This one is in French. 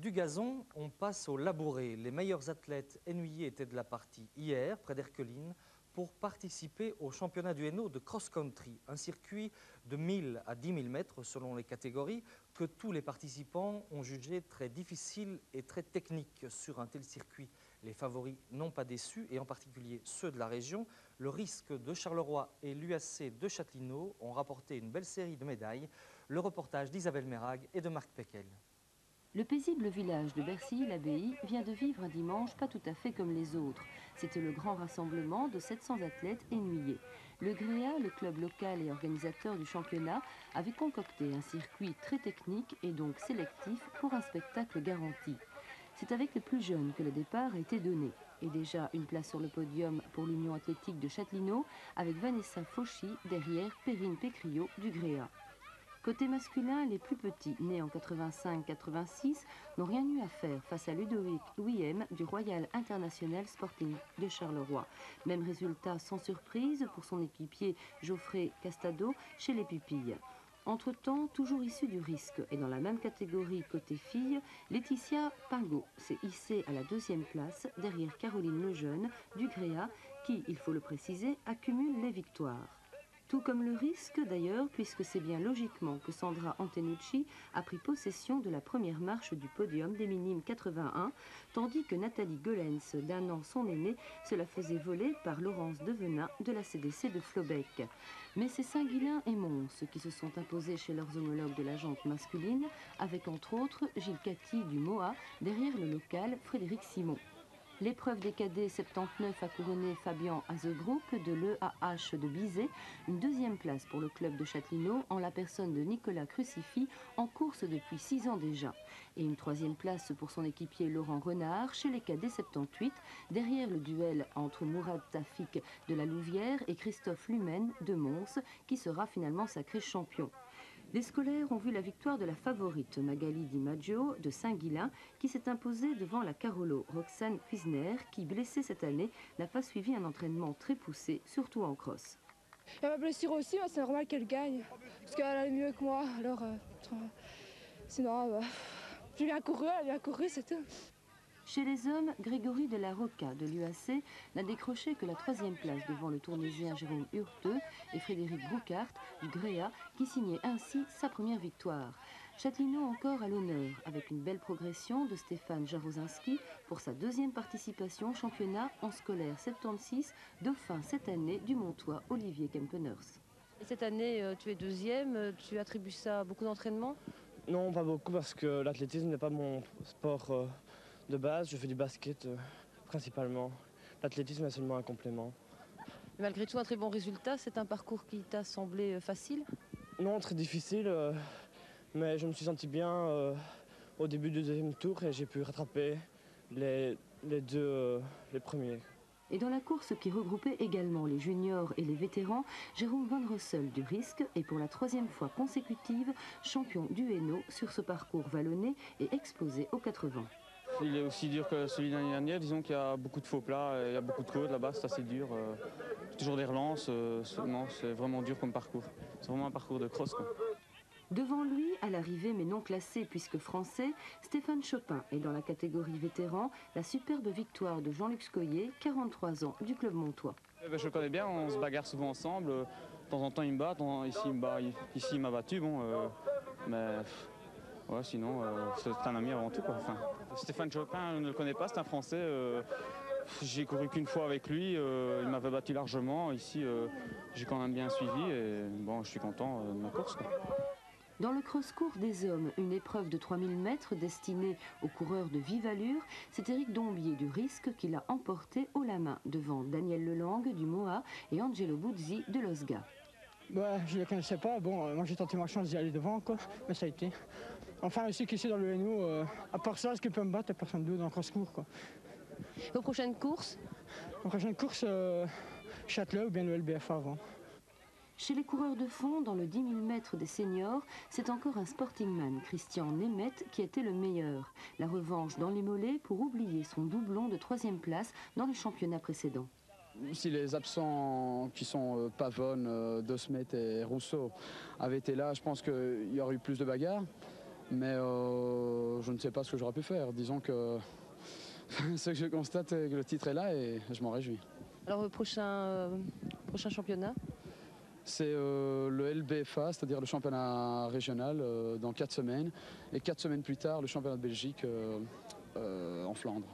Du gazon, on passe au labouré. Les meilleurs athlètes ennuyés étaient de la partie hier, près d'Erqueline, pour participer au championnat du Hainaut de cross-country, un circuit de 1000 à 10 000 mètres selon les catégories, que tous les participants ont jugé très difficile et très technique sur un tel circuit. Les favoris n'ont pas déçu, et en particulier ceux de la région. Le Risque de Charleroi et l'UAC de Châtellerault ont rapporté une belle série de médailles. Le reportage d'Isabelle Mérag et de Marc Peckel. Le paisible village de Bercy-l'Abbaye vient de vivre un dimanche pas tout à fait comme les autres. C'était le grand rassemblement de 700 athlètes ennuyés. Le GREA, le club local et organisateur du championnat, avait concocté un circuit très technique et donc sélectif pour un spectacle garanti. C'est avec les plus jeunes que le départ a été donné. Et déjà une place sur le podium pour l'Union athlétique de Châtellerault avec Vanessa Fauchy derrière Perrine Pécriot du GREA. Côté masculin, les plus petits, nés en 85-86, n'ont rien eu à faire face à Ludovic Louiem du Royal International Sporting de Charleroi. Même résultat sans surprise pour son équipier Geoffrey Castado chez les pupilles. Entre-temps, toujours issu du risque et dans la même catégorie côté filles, Laetitia Pingot s'est hissée à la 2e place derrière Caroline Lejeune du GREA qui, il faut le préciser, accumule les victoires. Tout comme le risque d'ailleurs, puisque c'est bien logiquement que Sandra Antenucci a pris possession de la première marche du podium des Minimes 81, tandis que Nathalie Gollens, d'un an son aînée, se la faisait voler par Laurence Devenin de la CDC de Flobec. Mais c'est Saint-Guilain et Mons qui se sont imposés chez leurs homologues de la jante masculine, avec entre autres Gilles Cathy du MOA, derrière le local Frédéric Simon. L'épreuve des cadets 79 a couronné Fabian Azebrook de l'EAH de Bizet, une 2e place pour le club de Châtellerault en la personne de Nicolas Crucifix, en course depuis 6 ans déjà. Et une 3e place pour son équipier Laurent Renard chez les cadets 78, derrière le duel entre Mourad Tafik de la Louvière et Christophe Lumen de Mons, qui sera finalement sacré champion. Les scolaires ont vu la victoire de la favorite Magali Di Maggio de Saint-Guilain qui s'est imposée devant la Carolo Roxane Cuisner qui, blessée cette année, n'a pas suivi un entraînement très poussé, surtout en cross. Il y a ma blessure aussi, c'est normal qu'elle gagne, parce qu'elle allait mieux que moi, alors sinon, j'ai bien couru, elle a bien couru, c'est tout. Chez les hommes, Grégory de la Rocca de l'UAC n'a décroché que la 3e place devant le tournaisien Jérôme Hurteux et Frédéric Broucart du GREA qui signait ainsi sa première victoire. Châtellerault encore à l'honneur avec une belle progression de Stéphane Jarozinski pour sa 2e participation au championnat en scolaire 76, dauphin cette année du Montois Olivier Kempeners. Et cette année, tu es 2e, tu attribues ça à beaucoup d'entraînement? Non, pas beaucoup parce que l'athlétisme n'est pas mon sport de base. Je fais du basket principalement. L'athlétisme est seulement un complément. Malgré tout, un très bon résultat, c'est un parcours qui t'a semblé facile? Non, très difficile, mais je me suis senti bien au début du 2e tour et j'ai pu rattraper les premiers. Et dans la course qui regroupait également les juniors et les vétérans, Jérôme Van Rossel du Risque est pour la 3e fois consécutive champion du Hainaut sur ce parcours vallonné et exposé aux 80. Il est aussi dur que celui de l'année dernière, disons qu'il y a beaucoup de faux plats, il y a beaucoup de côtes là-bas, c'est assez dur. Toujours des relances, non, c'est vraiment dur comme parcours. C'est vraiment un parcours de cross, quoi. Devant lui, à l'arrivée mais non classé puisque français, Stéphane Chopin est dans la catégorie vétéran, la superbe victoire de Jean-Luc Scoyer, 43 ans, du club montois. Je le connais bien, on se bagarre souvent ensemble, de temps en temps il me bat, ici il m'a battu, bon, mais ouais, sinon c'est un ami avant tout, quoi. Enfin, Stéphane Chopin, je ne le connais pas, c'est un français, j'ai couru qu'une fois avec lui, il m'avait battu largement, ici j'ai quand même bien suivi et bon, je suis content de ma course, quoi. Dans le cross-court des hommes, une épreuve de 3000 mètres destinée aux coureurs de vive allure, c'est Éric Dombier du Risque qui l'a emporté haut la main devant Daniel Lelangue du MOA et Angelo Buzzi de l'Osga. Ouais, je ne les connaissais pas, bon, moi j'ai tenté ma chance d'y aller devant, quoi, mais ça a été. Enfin, aussi qu'ici dans le Hainaut, à part ça, ce qui peut me battre, il n'y a personne d'autre dans le cross-court, quoi. Vos prochaines courses? Aux prochaines courses, Châtelet ou bien le LBFA avant. Chez les coureurs de fond, dans le 10 000 mètres des seniors, c'est encore un sportingman, Christian Nemeth, qui était le meilleur. La revanche dans les mollets pour oublier son doublon de 3e place dans les championnats précédents. Si les absents qui sont Pavone, Dosmet et Rousseau avaient été là, je pense qu'il y aurait eu plus de bagarres. Mais je ne sais pas ce que j'aurais pu faire. Disons que ce que je constate, c'est que le titre est là et je m'en réjouis. Alors, prochain championnat? C'est le LBFA, c'est-à-dire le championnat régional, dans 4 semaines. Et 4 semaines plus tard, le championnat de Belgique en Flandre.